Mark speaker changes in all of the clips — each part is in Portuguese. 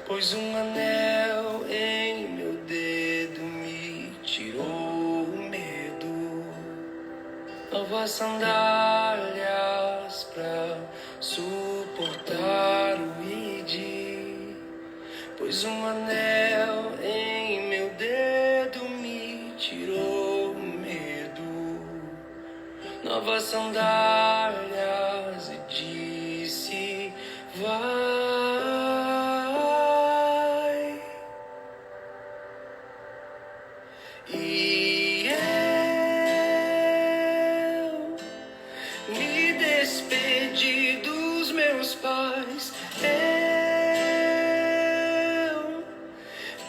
Speaker 1: Pois um anel em meu dedo me tirou o medo. Novas sandálias pra suportar o id. Pois um anel em meu dedo me tirou o medo. Novas sandálias e disse: vai. E eu me despedi dos meus pais. Eu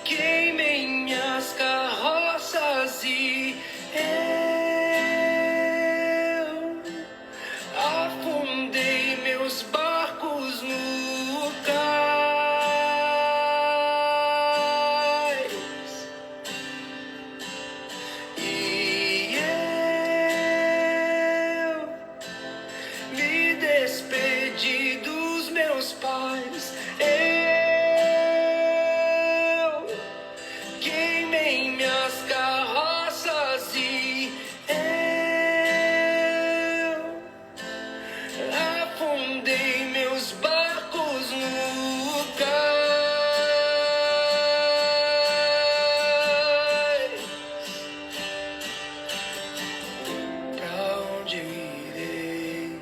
Speaker 1: queimei minhas carroças e eu afundei meus barcos no cais. E eu me despedi dos meus pais. Eu queimei minhas carroças e eu afundei meus barcos no cais. Pra onde eu irei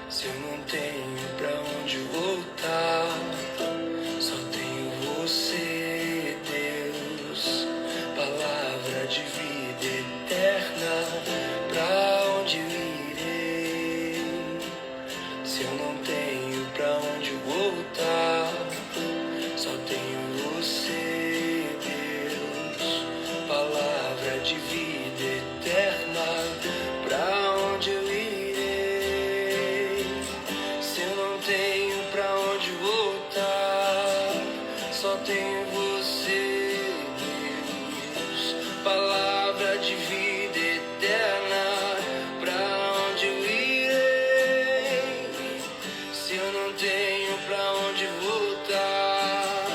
Speaker 1: se eu não tenho pra onde voltar? Só tenho você, Deus, palavra de vida eterna. Pra onde eu irei se eu não tenho pra onde voltar? Só tenho você, Deus, palavra de vida eterna. Pra onde eu irei se eu não tenho pra onde voltar? Só tenho você, Deus, palavra de vida eterna. Pra onde eu irei se eu não tenho pra onde voltar?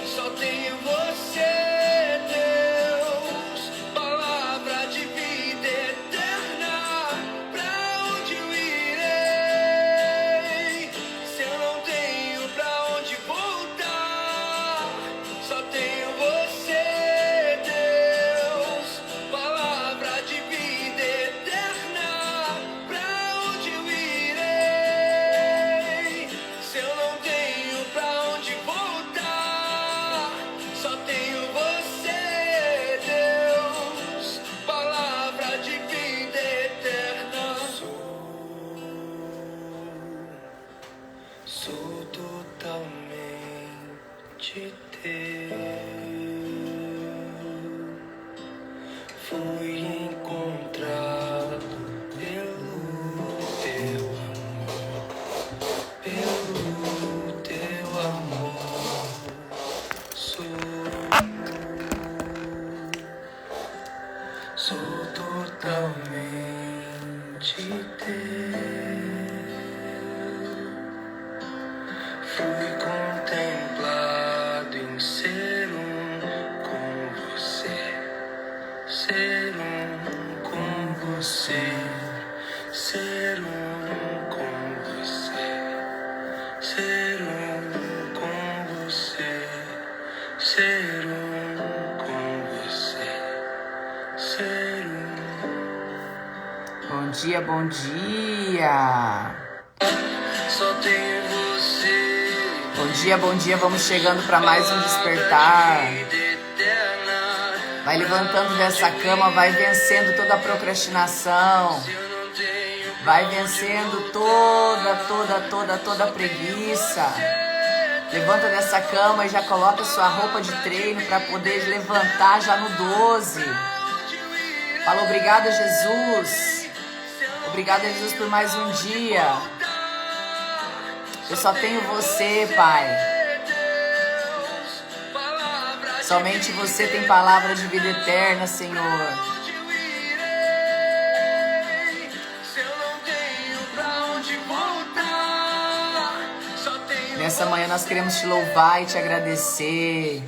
Speaker 1: Só tenho você, Deus, palavra de vida eterna. Pra onde eu irei se eu não tenho pra onde voltar? Só tenho você, Deus, palavra de vida eterna. Pra onde eu irei se eu não tenho pra onde voltar? Só tenho você, Deus, palavra de vida eterna. Sou totalmente teu. Fui encontrado pelo teu amor, pelo teu amor. Sou totalmente teu. Fui contemplado em ser com você, ser com você, ser com você, ser com você, ser com você, ser
Speaker 2: Bom dia, bom dia.
Speaker 1: Só tenho você.
Speaker 2: Bom dia, vamos chegando para mais um despertar. Vai levantando dessa cama, vai vencendo toda a procrastinação. Vai vencendo toda a preguiça. Levanta dessa cama e já coloca sua roupa de treino para poder levantar já no 12. Fala obrigada, Jesus. Obrigada, Jesus, por mais um dia. Eu só tenho você, Pai. Somente você tem palavra de vida eterna, Senhor. Nessa manhã nós queremos te louvar e te agradecer.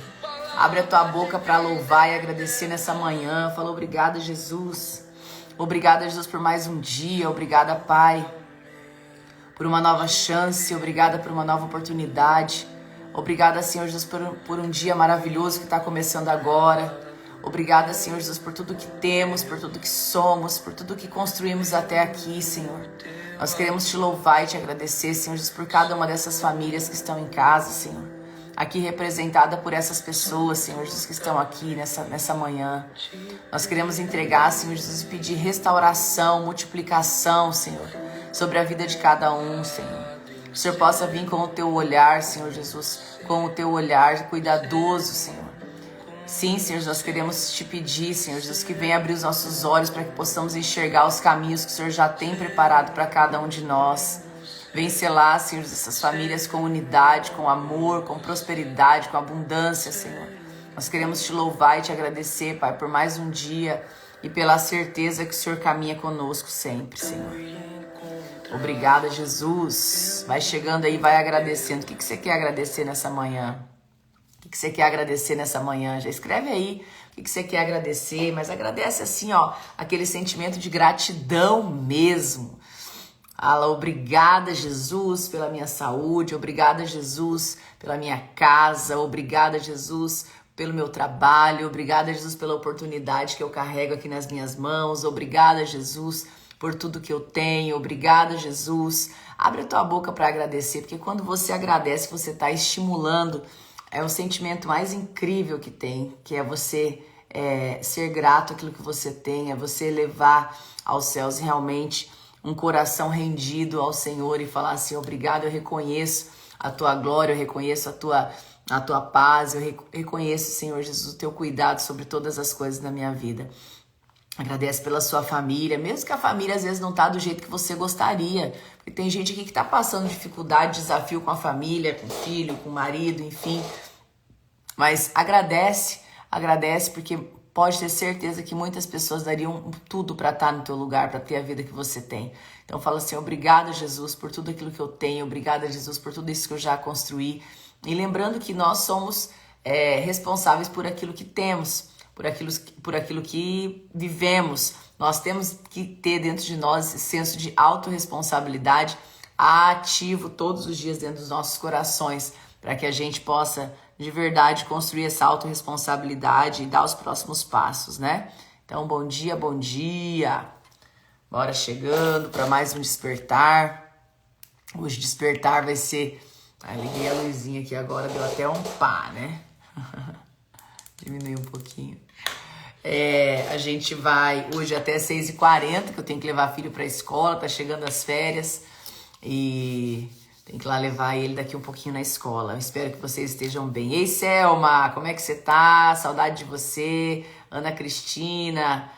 Speaker 2: Abre a tua boca para louvar e agradecer nessa manhã. Fala obrigada, Jesus. Obrigada, Jesus, por mais um dia. Obrigada, Pai, por uma nova chance. Obrigada por uma nova oportunidade. Obrigada, Senhor Jesus, por um dia maravilhoso que está começando agora. Obrigada, Senhor Jesus, por tudo que temos, por tudo que somos, por tudo que construímos até aqui, Senhor. Nós queremos te louvar e te agradecer, Senhor Jesus, por cada uma dessas famílias que estão em casa, Senhor. Aqui representada por essas pessoas, Senhor Jesus, que estão aqui nessa manhã. Nós queremos entregar, Senhor Jesus, e pedir restauração, multiplicação, Senhor, sobre a vida de cada um, Senhor. Que o Senhor possa vir com o teu olhar, Senhor Jesus, com o teu olhar cuidadoso, Senhor. Sim, Senhor, nós queremos te pedir, Senhor Jesus, que venha abrir os nossos olhos para que possamos enxergar os caminhos que o Senhor já tem preparado para cada um de nós. Vem selar, Senhor, essas famílias com unidade, com amor, com prosperidade, com abundância, Senhor. Nós queremos te louvar e te agradecer, Pai, por mais um dia e pela certeza que o Senhor caminha conosco sempre, Senhor. Obrigada, Jesus. Vai chegando aí, vai agradecendo. O que você quer agradecer nessa manhã? O que você quer agradecer nessa manhã? Já escreve aí o que você quer agradecer, mas agradece assim, ó, aquele sentimento de gratidão mesmo. Fala, obrigada, Jesus, pela minha saúde. Obrigada, Jesus, pela minha casa. Obrigada, Jesus, pelo meu trabalho. Obrigada, Jesus, pela oportunidade que eu carrego aqui nas minhas mãos. Obrigada, Jesus, por tudo que eu tenho. Obrigada, Jesus. Abre a tua boca para agradecer, porque quando você agradece, você está estimulando. É o sentimento mais incrível que tem, que é você ser grato àquilo que você tem, é você levar aos céus realmente um coração rendido ao Senhor e falar assim, obrigado, eu reconheço a tua glória, eu reconheço a tua paz, eu reconheço, Senhor Jesus, o teu cuidado sobre todas as coisas da minha vida. Agradece pela sua família, mesmo que a família às vezes não tá do jeito que você gostaria, porque tem gente aqui que tá passando dificuldade, desafio com a família, com o filho, com o marido, enfim. Mas agradece porque pode ter certeza que muitas pessoas dariam tudo para estar no teu lugar, para ter a vida que você tem. Então fala assim, obrigada, Jesus, por tudo aquilo que eu tenho, obrigada, Jesus, por tudo isso que eu já construí. E lembrando que nós somos responsáveis por aquilo que temos, por aquilo que vivemos. Nós temos que ter dentro de nós esse senso de autorresponsabilidade ativo todos os dias dentro dos nossos corações, para que a gente possa de verdade construir essa autorresponsabilidade e dar os próximos passos, né? Então, bom dia, bom dia. Bora chegando para mais um despertar. Hoje despertar vai ser... liguei a luzinha aqui agora, deu até um pá, né? Diminui um pouquinho. A gente vai hoje até 6h40, que eu tenho que levar filho para a escola, tá chegando as férias e tem que ir lá levar ele daqui um pouquinho na escola. Eu espero que vocês estejam bem. Ei, Selma, como é que você tá? Saudade de você. Ana Cristina,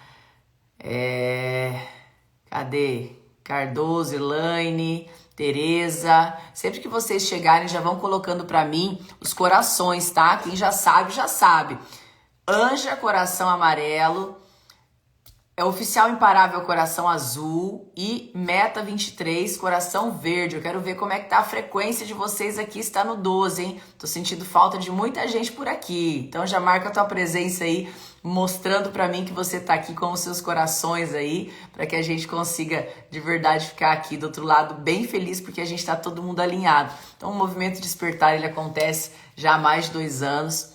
Speaker 2: cadê? Cardoso, Elaine, Tereza. Sempre que vocês chegarem, já vão colocando para mim os corações, tá? Quem já sabe, já sabe. Anja, coração amarelo. Oficial Imparável, coração azul. E Meta 23, coração verde. Eu quero ver como é que tá a frequência de vocês aqui. Está no 12, hein? Tô sentindo falta de muita gente por aqui. Então já marca a tua presença aí, mostrando pra mim que você tá aqui com os seus corações aí, para que a gente consiga de verdade ficar aqui do outro lado bem feliz, porque a gente tá todo mundo alinhado. Então o movimento Despertar, ele acontece já há mais de 2 anos.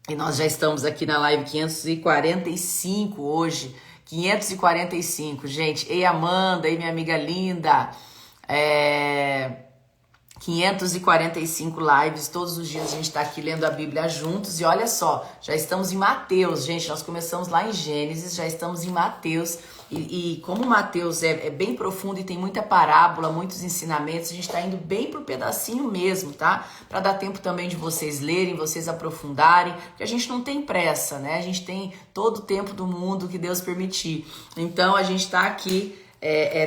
Speaker 2: E nós já estamos aqui na live 545 hoje. 545, gente. Ei, Amanda, ei, minha amiga linda. 545 lives. Todos os dias a gente está aqui lendo a Bíblia juntos. E olha só, já estamos em Mateus, gente. Nós começamos lá em Gênesis, já estamos em Mateus. E como Mateus é bem profundo e tem muita parábola, muitos ensinamentos, a gente está indo bem por pedacinho mesmo, tá? Para dar tempo também de vocês lerem, vocês aprofundarem, porque a gente não tem pressa, né? A gente tem todo o tempo do mundo que Deus permitir. Então a gente está aqui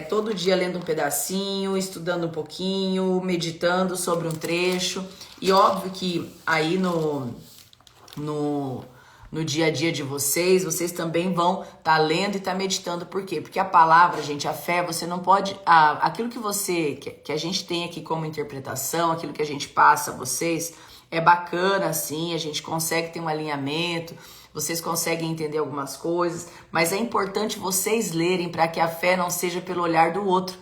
Speaker 2: todo dia lendo um pedacinho, estudando um pouquinho, meditando sobre um trecho. E óbvio que aí no no dia a dia de vocês, vocês também vão estar lendo e estar meditando. Por quê? Porque a palavra, gente, a fé, você não pode... aquilo que a gente tem aqui como interpretação, aquilo que a gente passa a vocês, é bacana, sim, a gente consegue ter um alinhamento, vocês conseguem entender algumas coisas, mas é importante vocês lerem para que a fé não seja pelo olhar do outro,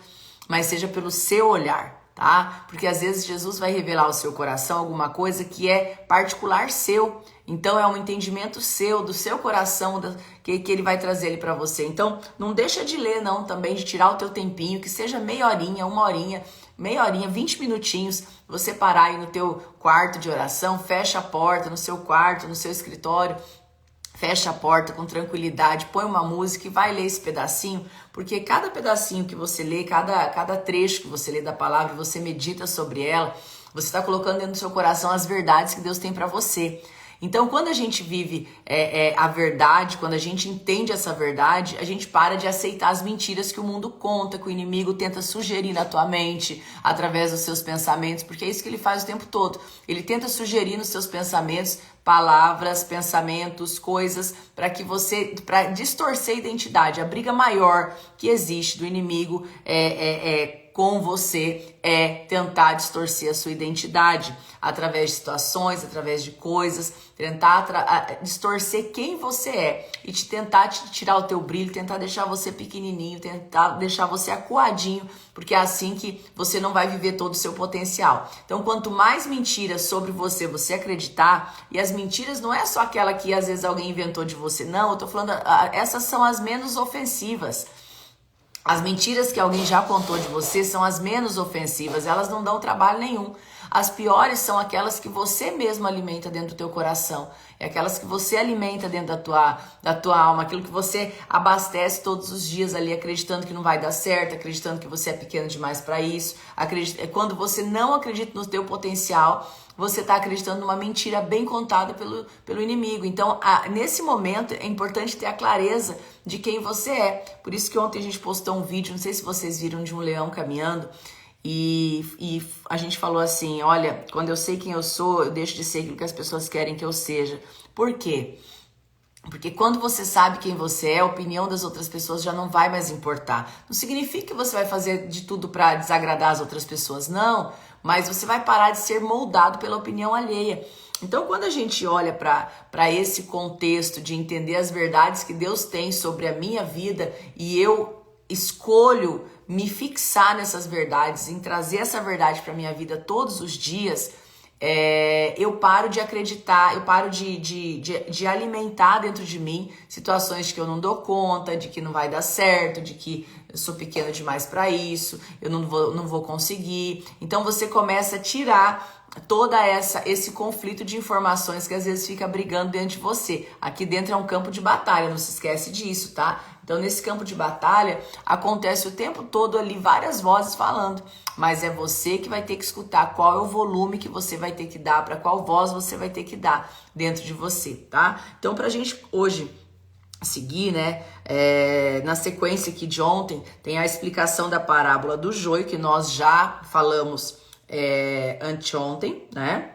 Speaker 2: mas seja pelo seu olhar, tá? Porque às vezes Jesus vai revelar ao seu coração alguma coisa que é particular seu. Então é um entendimento seu, do seu coração, que ele vai trazer ele para você. Então não deixa de ler não, também de tirar o teu tempinho, que seja meia horinha, 20 minutinhos, você parar aí no teu quarto de oração, fecha a porta no seu quarto, no seu escritório, fecha a porta com tranquilidade, põe uma música e vai ler esse pedacinho, porque cada pedacinho que você lê, cada trecho que você lê da palavra, você medita sobre ela, você está colocando dentro do seu coração as verdades que Deus tem para você. Então, quando a gente vive a verdade, quando a gente entende essa verdade, a gente para de aceitar as mentiras que o mundo conta, que o inimigo tenta sugerir na tua mente, através dos seus pensamentos, porque é isso que ele faz o tempo todo. Ele tenta sugerir nos seus pensamentos palavras, pensamentos, coisas, para distorcer a identidade. A briga maior que existe do inimigo com você é tentar distorcer a sua identidade através de situações, através de coisas, tentar distorcer quem você é e tentar te tirar o teu brilho, tentar deixar você pequenininho, tentar deixar você acuadinho, porque é assim que você não vai viver todo o seu potencial. Então, quanto mais mentiras sobre você acreditar, e as mentiras não é só aquela que às vezes alguém inventou de você, não, eu tô falando, essas são as menos ofensivas. As mentiras que alguém já contou de você são as menos ofensivas, elas não dão trabalho nenhum. As piores são aquelas que você mesmo alimenta dentro do teu coração. É aquelas que você alimenta dentro da tua alma, aquilo que você abastece todos os dias ali, acreditando que não vai dar certo, acreditando que você é pequeno demais para isso. Quando você não acredita no teu potencial, você está acreditando numa mentira bem contada pelo inimigo. Então, nesse momento, é importante ter a clareza de quem você é. Por isso que ontem a gente postou um vídeo, não sei se vocês viram, de um leão caminhando. E a gente falou assim, olha, quando eu sei quem eu sou, eu deixo de ser aquilo que as pessoas querem que eu seja. Por quê? Porque quando você sabe quem você é, a opinião das outras pessoas já não vai mais importar. Não significa que você vai fazer de tudo para desagradar as outras pessoas, não. Mas você vai parar de ser moldado pela opinião alheia. Então, quando a gente olha para esse contexto de entender as verdades que Deus tem sobre a minha vida e eu escolho me fixar nessas verdades, em trazer essa verdade para minha vida todos os dias, eu paro de acreditar, eu paro de alimentar dentro de mim situações de que eu não dou conta, de que não vai dar certo, de que eu sou pequeno demais para isso, eu não vou conseguir. Então você começa a tirar esse conflito de informações que às vezes fica brigando dentro de você. Aqui dentro é um campo de batalha, não se esquece disso, tá? Então nesse campo de batalha acontece o tempo todo ali várias vozes falando, mas é você que vai ter que escutar qual é o volume que você vai ter que dar, para qual voz você vai ter que dar dentro de você, tá? Então pra gente hoje seguir, né, na sequência aqui de ontem, tem a explicação da parábola do joio, que nós já falamos anteontem, né?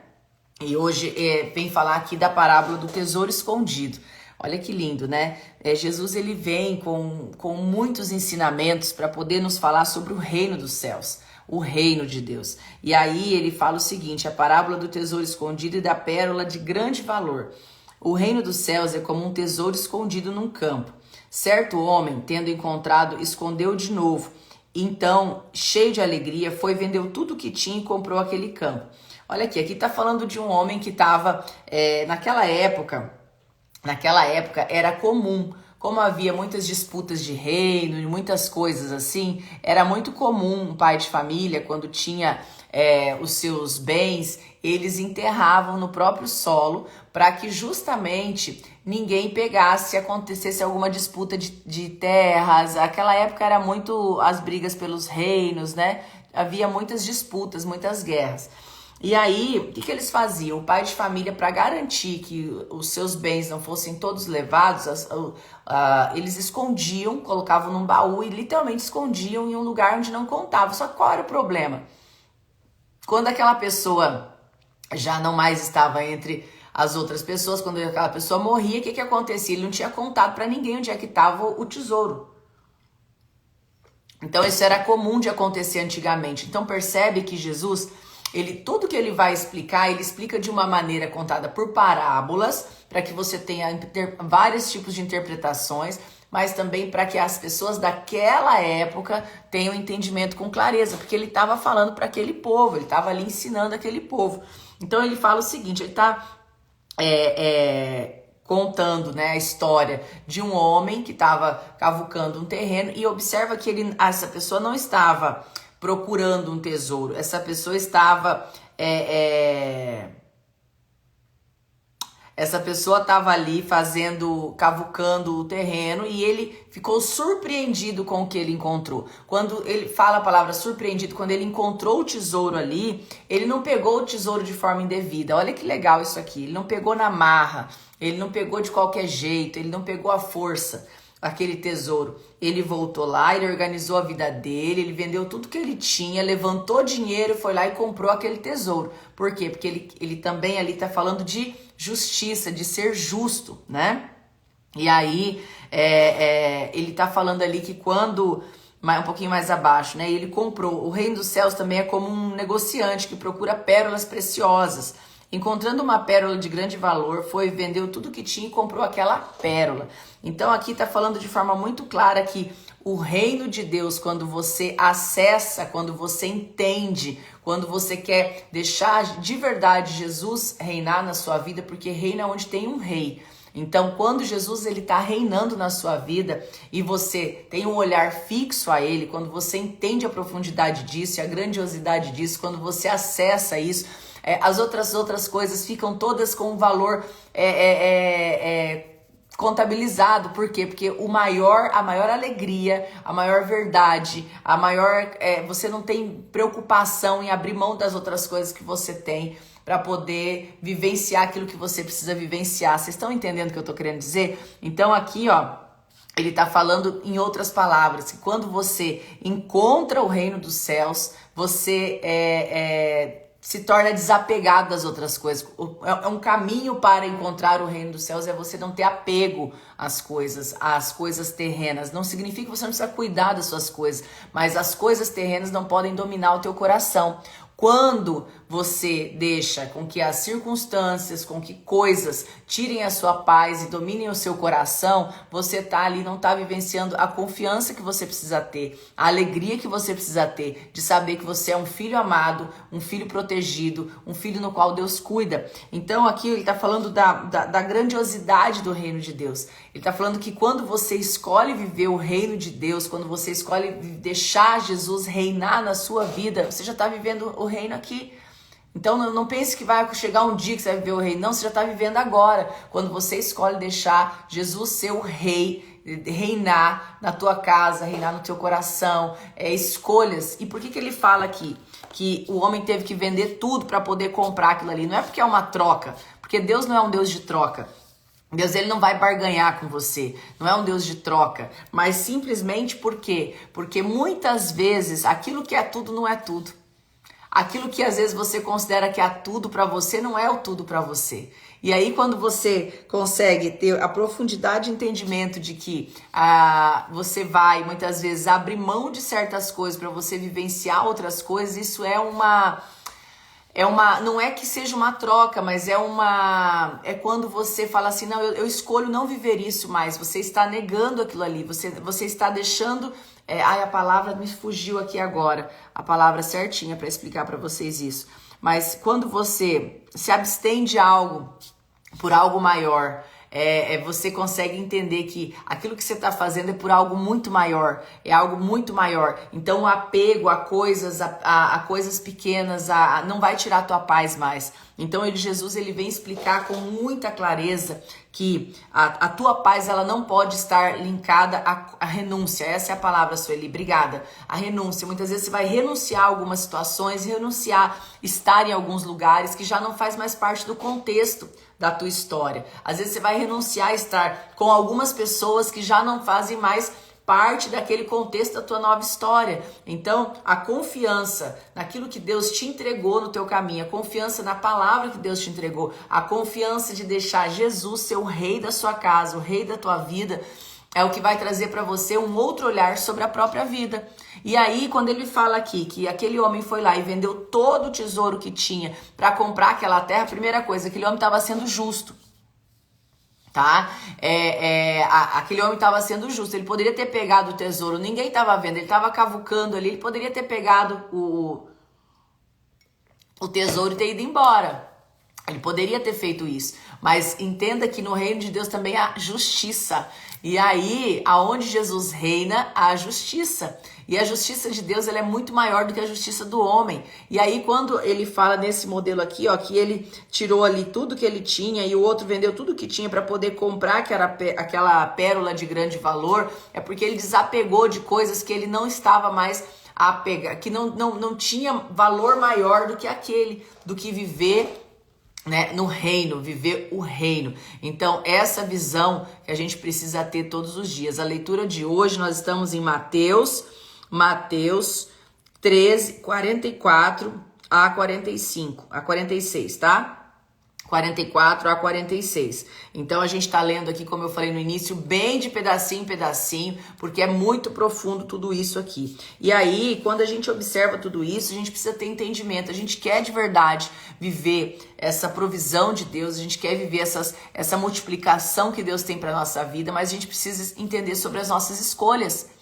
Speaker 2: E hoje vem falar aqui da parábola do tesouro escondido. Olha que lindo, né? Jesus, ele vem com muitos ensinamentos para poder nos falar sobre o reino dos céus, o reino de Deus. E aí ele fala o seguinte, a parábola do tesouro escondido e da pérola de grande valor. O reino dos céus é como um tesouro escondido num campo. Certo homem, tendo encontrado, escondeu de novo. Então, cheio de alegria, foi, vendeu tudo o que tinha e comprou aquele campo. Olha aqui está falando de um homem que estava, naquela época era comum, como havia muitas disputas de reino e muitas coisas assim, era muito comum um pai de família, quando tinha os seus bens, eles enterravam no próprio solo para que justamente ninguém pegasse se acontecesse alguma disputa de terras. Aquela época era muito as brigas pelos reinos, né? Havia muitas disputas, muitas guerras. E aí, o que eles faziam? O pai de família, para garantir que os seus bens não fossem todos levados, eles escondiam, colocavam num baú e literalmente escondiam em um lugar onde não contava. Só que qual era o problema? Quando aquela pessoa já não mais estava entre as outras pessoas, quando aquela pessoa morria, o que acontecia? Ele não tinha contado para ninguém onde é que estava o tesouro. Então isso era comum de acontecer antigamente. Então percebe que Jesus, tudo que ele vai explicar, ele explica de uma maneira contada por parábolas, para que você tenha vários tipos de interpretações, mas também para que as pessoas daquela época tenham entendimento com clareza, porque ele estava falando para aquele povo, ele estava ali ensinando aquele povo. Então ele fala o seguinte, ele está contando, né, a história de um homem que estava cavucando um terreno, e observa que essa pessoa não estava procurando um tesouro, essa pessoa estava ali cavucando o terreno, e ele ficou surpreendido com o que ele encontrou. Quando ele fala a palavra surpreendido, quando ele encontrou o tesouro ali, ele não pegou o tesouro de forma indevida. Olha que legal isso aqui. Ele não pegou na marra, ele não pegou de qualquer jeito, ele não pegou à força aquele tesouro. Ele voltou lá, ele organizou a vida dele, ele vendeu tudo que ele tinha, levantou dinheiro, foi lá e comprou aquele tesouro. Por quê? Porque ele também ali está falando de justiça, de ser justo, né? E aí, ele está falando ali que quando, um pouquinho mais abaixo, né? Ele comprou. O reino dos céus também é como um negociante que procura pérolas preciosas. Encontrando uma pérola de grande valor, vendeu tudo que tinha e comprou aquela pérola. Então aqui está falando de forma muito clara que o reino de Deus, quando você acessa, quando você entende, quando você quer deixar de verdade Jesus reinar na sua vida, porque reina onde tem um rei. Então, quando Jesus está reinando na sua vida e você tem um olhar fixo a ele, quando você entende a profundidade disso e a grandiosidade disso, quando você acessa isso, as outras coisas ficam todas com um valor contabilizado. Por quê? Porque a maior alegria, a maior verdade, você não tem preocupação em abrir mão das outras coisas que você tem para poder vivenciar aquilo que você precisa vivenciar. Vocês estão entendendo o que eu tô querendo dizer? Então aqui, ele tá falando em outras palavras, que quando você encontra o reino dos céus, você se torna desapegado das outras coisas. É um caminho para encontrar o reino dos céus, é você não ter apego às coisas terrenas. Não significa que você não precisa cuidar das suas coisas, mas as coisas terrenas não podem dominar o teu coração. Quando você deixa com que as circunstâncias, com que coisas tirem a sua paz e dominem o seu coração, você tá ali, não tá vivenciando a confiança que você precisa ter, a alegria que você precisa ter, de saber que você é um filho amado, um filho protegido, um filho no qual Deus cuida. Então aqui ele tá falando da grandiosidade do reino de Deus. Ele tá falando que quando você escolhe viver o reino de Deus, quando você escolhe deixar Jesus reinar na sua vida, você já tá vivendo o reino aqui. Então não pense que vai chegar um dia que você vai viver o reino. Não, você já está vivendo agora. Quando você escolhe deixar Jesus ser o rei, reinar na tua casa, reinar no teu coração, escolhas. E por que ele fala aqui que o homem teve que vender tudo para poder comprar aquilo ali? Não é porque é uma troca, porque Deus não é um Deus de troca. Deus, ele não vai barganhar com você, não é um Deus de troca, mas simplesmente por quê? Porque muitas vezes aquilo que é tudo não é tudo. Aquilo que às vezes você considera que é tudo para você, não é o tudo para você. E aí quando você consegue ter a profundidade de entendimento de que você vai muitas vezes abrir mão de certas coisas para você vivenciar outras coisas, isso não é que seja uma troca, mas é quando você fala assim, não, eu escolho não viver isso mais. Você está negando aquilo ali, você está deixando... a palavra me fugiu aqui agora, a palavra certinha para explicar para vocês isso. Mas quando você se abstém de algo por algo maior, você consegue entender que aquilo que você está fazendo é por algo muito maior, é algo muito maior. Então o apego a coisas, a coisas pequenas, não vai tirar a tua paz mais. Então Jesus ele vem explicar com muita clareza que a tua paz ela não pode estar linkada à renúncia. Essa é a palavra, Sueli, obrigada. A renúncia. Muitas vezes você vai renunciar a algumas situações, estar em alguns lugares que já não faz mais parte do contexto da tua história. Às vezes você vai renunciar a estar com algumas pessoas que já não fazem mais parte daquele contexto da tua nova história. Então, a confiança naquilo que Deus te entregou no teu caminho, a confiança na palavra que Deus te entregou, a confiança de deixar Jesus ser o rei da sua casa, o rei da tua vida, é o que vai trazer para você um outro olhar sobre a própria vida. E aí, quando ele fala aqui que aquele homem foi lá e vendeu todo o tesouro que tinha para comprar aquela terra, a primeira coisa, aquele homem estava sendo justo. Tá? Aquele homem estava sendo justo, ele poderia ter pegado o tesouro, ninguém estava vendo, ele estava cavucando ali, ele poderia ter pegado o tesouro e ter ido embora. Ele poderia ter feito isso, mas entenda que no reino de Deus também há justiça. E aí, aonde Jesus reina, há justiça. E a justiça de Deus, ela é muito maior do que a justiça do homem. E aí, quando ele fala nesse modelo aqui, ó, que ele tirou ali tudo que ele tinha e o outro vendeu tudo que tinha para poder comprar aquela pérola de grande valor, é porque ele desapegou de coisas que ele não estava mais a pegar, que não tinha valor maior do que aquele, do que viver, né, no reino, viver o reino. Então, essa visão que a gente precisa ter todos os dias. A leitura de hoje, nós estamos em Mateus 13, 44 a 46, tá? 44 a 46. Então a gente está lendo aqui, como eu falei no início, bem de pedacinho em pedacinho, porque é muito profundo tudo isso aqui. E aí, quando a gente observa tudo isso, a gente precisa ter entendimento. A gente quer de verdade viver essa provisão de Deus, a gente quer viver essa multiplicação que Deus tem para nossa vida, mas a gente precisa entender sobre as nossas escolhas.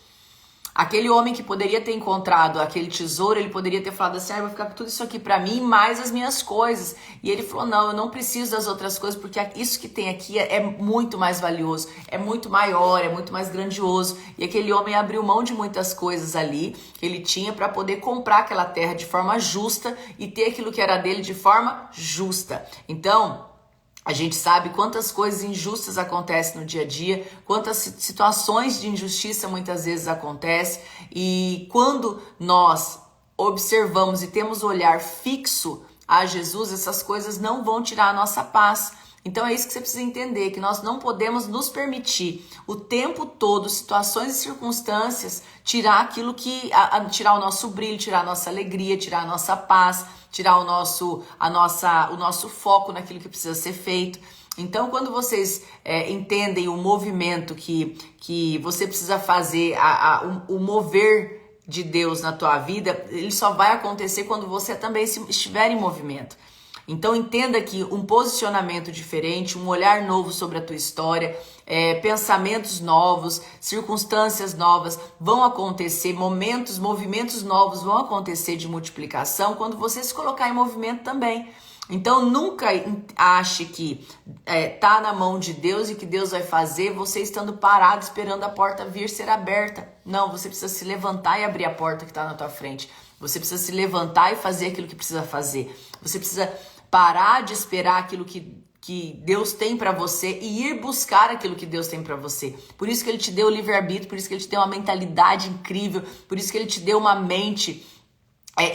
Speaker 2: Aquele homem que poderia ter encontrado aquele tesouro, ele poderia ter falado assim, eu vou ficar com tudo isso aqui pra mim, mais as minhas coisas. E ele falou, não, eu não preciso das outras coisas, porque isso que tem aqui é muito mais valioso, é muito maior, é muito mais grandioso. E aquele homem abriu mão de muitas coisas ali que ele tinha para poder comprar aquela terra de forma justa e ter aquilo que era dele de forma justa. Então, a gente sabe quantas coisas injustas acontecem no dia a dia, quantas situações de injustiça muitas vezes acontecem, e quando nós observamos e temos o olhar fixo a Jesus, essas coisas não vão tirar a nossa paz. Então é isso que você precisa entender, que nós não podemos nos permitir o tempo todo, situações e circunstâncias, tirar aquilo que, tirar o nosso brilho, tirar a nossa alegria, tirar a nossa paz, tirar o nosso foco naquilo que precisa ser feito. Então, quando vocês entendem o movimento que você precisa fazer, o mover de Deus na tua vida, ele só vai acontecer quando você também estiver em movimento. Então entenda que um posicionamento diferente, um olhar novo sobre a tua história, pensamentos novos, circunstâncias novas vão acontecer, movimentos novos vão acontecer de multiplicação quando você se colocar em movimento também. Então nunca ache que tá na mão de Deus e que Deus vai fazer você estando parado esperando a porta vir ser aberta. Não, você precisa se levantar e abrir a porta que está na tua frente. Você precisa se levantar e fazer aquilo que precisa fazer. Você precisa parar de esperar aquilo que Deus tem para você e ir buscar aquilo que Deus tem para você. Por isso que Ele te deu o livre-arbítrio, por isso que Ele te deu uma mentalidade incrível, por isso que Ele te deu uma mente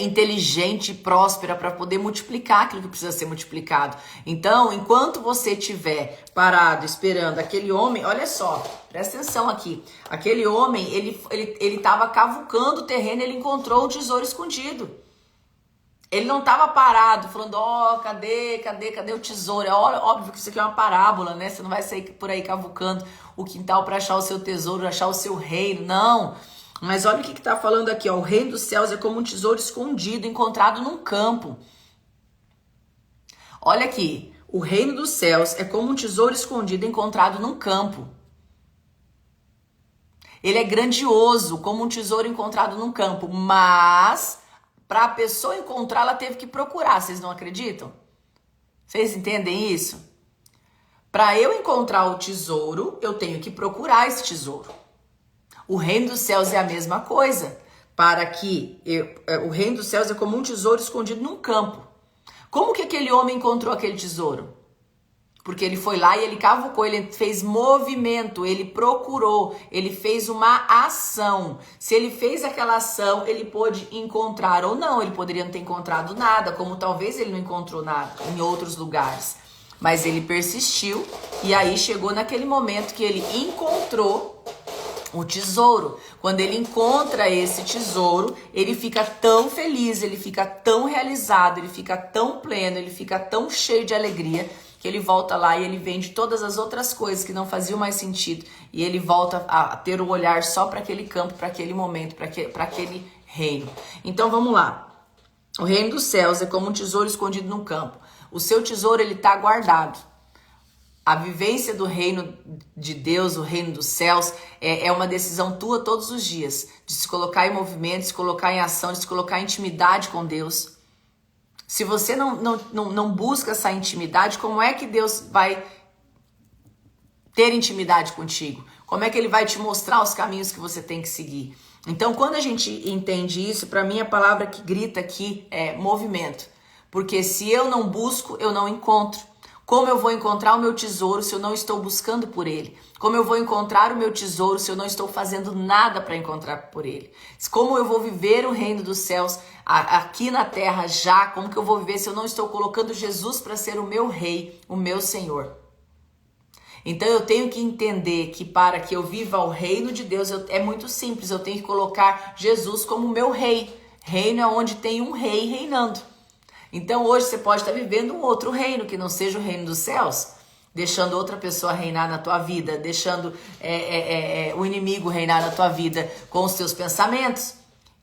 Speaker 2: inteligente e próspera para poder multiplicar aquilo que precisa ser multiplicado. Então, enquanto você estiver parado esperando aquele homem, olha só, presta atenção aqui, aquele homem, ele estava cavucando o terreno, ele encontrou o tesouro escondido. Ele não estava parado, falando, cadê o tesouro? É óbvio que isso aqui é uma parábola, né? Você não vai sair por aí cavucando o quintal para achar o seu tesouro, achar o seu reino, não. Mas olha o que está falando aqui, ó. O reino dos céus é como um tesouro escondido, encontrado num campo. Olha aqui, o reino dos céus é como um tesouro escondido, encontrado num campo. Ele é grandioso, como um tesouro encontrado num campo, mas para a pessoa encontrar, ela teve que procurar. Vocês não acreditam? Vocês entendem isso? Para eu encontrar o tesouro, eu tenho que procurar esse tesouro. O reino dos céus é a mesma coisa. O reino dos céus é como um tesouro escondido num campo. Como que aquele homem encontrou aquele tesouro? Porque ele foi lá e ele cavucou, ele fez movimento, ele procurou, ele fez uma ação. Se ele fez aquela ação, ele pôde encontrar ou não. Ele poderia não ter encontrado nada, como talvez ele não encontrou nada em outros lugares. Mas ele persistiu e aí chegou naquele momento que ele encontrou O tesouro. Quando ele encontra esse tesouro, ele fica tão feliz, ele fica tão realizado, ele fica tão pleno, ele fica tão cheio de alegria, que ele volta lá e ele vende todas as outras coisas que não faziam mais sentido. E ele volta a ter o olhar só para aquele campo, para aquele momento, para aquele reino. Então vamos lá. O reino dos céus é como um tesouro escondido no campo. O seu tesouro, ele está guardado. A vivência do reino de Deus, o reino dos céus, é uma decisão tua todos os dias. De se colocar em movimento, de se colocar em ação, de se colocar em intimidade com Deus. Se você não busca essa intimidade, como é que Deus vai ter intimidade contigo? Como é que Ele vai te mostrar os caminhos que você tem que seguir? Então, quando a gente entende isso, para mim a palavra que grita aqui é movimento. Porque se eu não busco, eu não encontro. Como eu vou encontrar o meu tesouro se eu não estou buscando por ele? Como eu vou encontrar o meu tesouro se eu não estou fazendo nada para encontrar por ele? Como eu vou viver o reino dos céus aqui na terra já? Como que eu vou viver se eu não estou colocando Jesus para ser o meu rei, o meu Senhor? Então eu tenho que entender que para que eu viva o reino de Deus é muito simples. Eu tenho que colocar Jesus como meu rei. Reino é onde tem um rei reinando. Então hoje você pode estar vivendo um outro reino que não seja o reino dos céus, deixando outra pessoa reinar na tua vida, deixando o inimigo reinar na tua vida com os teus pensamentos.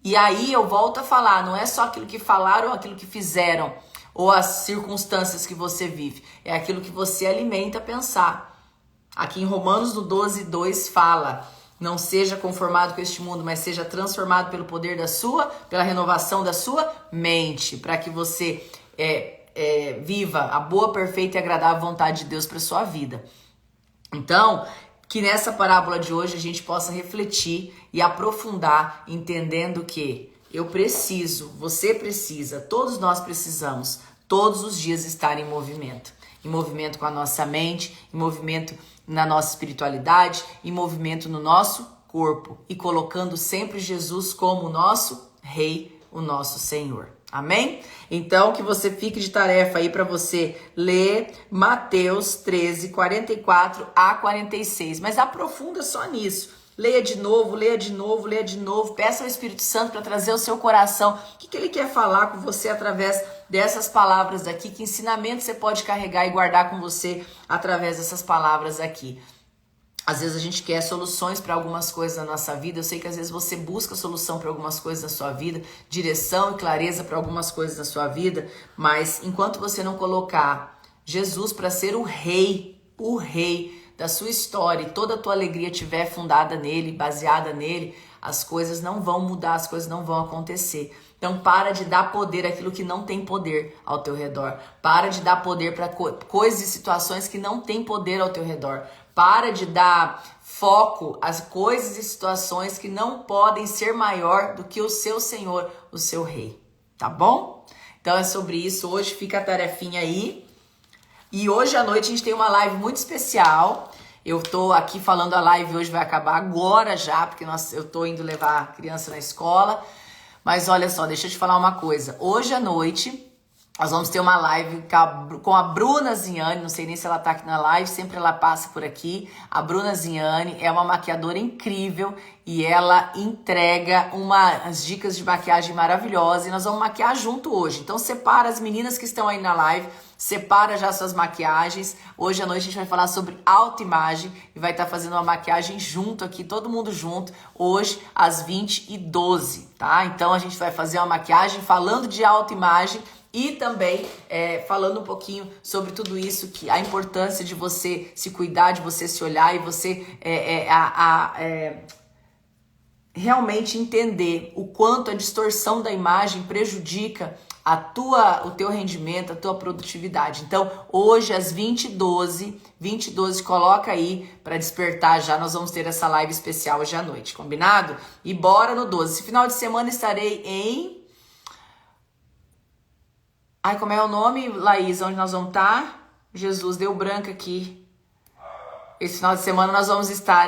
Speaker 2: E aí eu volto a falar, não é só aquilo que falaram ou aquilo que fizeram, ou as circunstâncias que você vive, é aquilo que você alimenta a pensar. Aqui em Romanos no 12:2 fala: não seja conformado com este mundo, mas seja transformado pelo poder pela renovação da sua mente, para que você viva a boa, perfeita e agradável vontade de Deus para sua vida. Então, que nessa parábola de hoje a gente possa refletir e aprofundar, entendendo que você precisa, todos nós precisamos, todos os dias estar em movimento com a nossa mente, em movimento na nossa espiritualidade, em movimento no nosso corpo e colocando sempre Jesus como o nosso Rei, o nosso Senhor. Amém? Então, que você fique de tarefa aí para você ler Mateus 13, 44 a 46. Mas aprofunda só nisso. Leia de novo, leia de novo, leia de novo. Peça ao Espírito Santo para trazer ao seu coração o que ele quer falar com você através dessas palavras aqui. Que ensinamento você pode carregar e guardar com você através dessas palavras aqui. Às vezes a gente quer soluções para algumas coisas na nossa vida. Eu sei que às vezes você busca solução para algumas coisas na sua vida, direção e clareza para algumas coisas na sua vida, mas enquanto você não colocar Jesus para ser o rei da sua história e toda a tua alegria estiver fundada nele, baseada nele, as coisas não vão mudar, as coisas não vão acontecer. Então para de dar poder àquilo que não tem poder ao teu redor. Para de dar poder para coisas e situações que não têm poder ao teu redor. Para de dar foco às coisas e situações que não podem ser maior do que o seu Senhor, o seu Rei. Tá bom? Então é sobre isso. Hoje fica a tarefinha aí. E hoje à noite a gente tem uma live muito especial. Eu tô aqui falando, a live hoje vai acabar agora já, porque eu tô indo levar a criança na escola. Mas olha só, deixa eu te falar uma coisa. Hoje à noite nós vamos ter uma live com a Bruna Ziani, não sei nem se ela tá aqui na live, sempre ela passa por aqui. A Bruna Ziani é uma maquiadora incrível e ela entrega umas dicas de maquiagem maravilhosas e nós vamos maquiar junto hoje. Então separa as meninas que estão aí na live, separa já suas maquiagens. Hoje à noite a gente vai falar sobre autoimagem e vai estar fazendo uma maquiagem junto aqui, todo mundo junto, hoje às 20h12, tá? Então a gente vai fazer uma maquiagem falando de autoimagem e também falando um pouquinho sobre tudo isso, que a importância de você se cuidar, de você se olhar e você realmente entender o quanto a distorção da imagem prejudica o teu rendimento, a tua produtividade. Então, hoje às 20h12, coloca aí para despertar já. Nós vamos ter essa live especial hoje à noite, combinado? E bora no 12. Esse final de semana estarei em... Ai, como é o nome, Laís? Onde nós vamos estar? Jesus, deu branco aqui. Esse final de semana nós vamos estar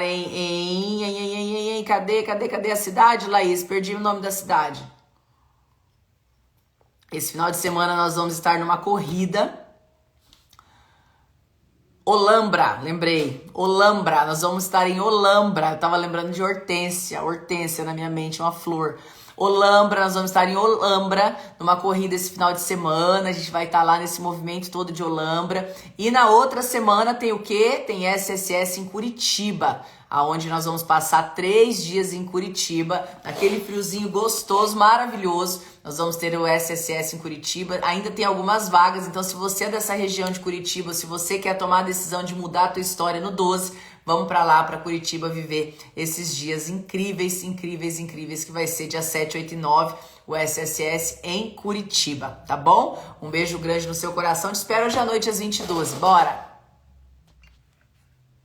Speaker 2: Cadê a cidade, Laís? Perdi o nome da cidade. Esse final de semana nós vamos estar numa corrida Olambra, lembrei. Olambra, nós vamos estar em Olambra. Eu tava lembrando de Hortência na minha mente, uma flor. Olambra, nós vamos estar em Olambra, numa corrida esse final de semana. A gente vai estar lá nesse movimento todo de Olambra. E na outra semana tem o quê? Tem SSS em Curitiba, aonde nós vamos passar 3 dias em Curitiba, naquele friozinho gostoso, maravilhoso. Nós vamos ter o SSS em Curitiba, ainda tem algumas vagas, então se você é dessa região de Curitiba, se você quer tomar a decisão de mudar a tua história no 12, vamos para lá, para Curitiba, viver esses dias incríveis, incríveis, incríveis, que vai ser dia 7, 8 e 9, o SSS em Curitiba, tá bom? Um beijo grande no seu coração, te espero hoje à noite às 20h12, bora!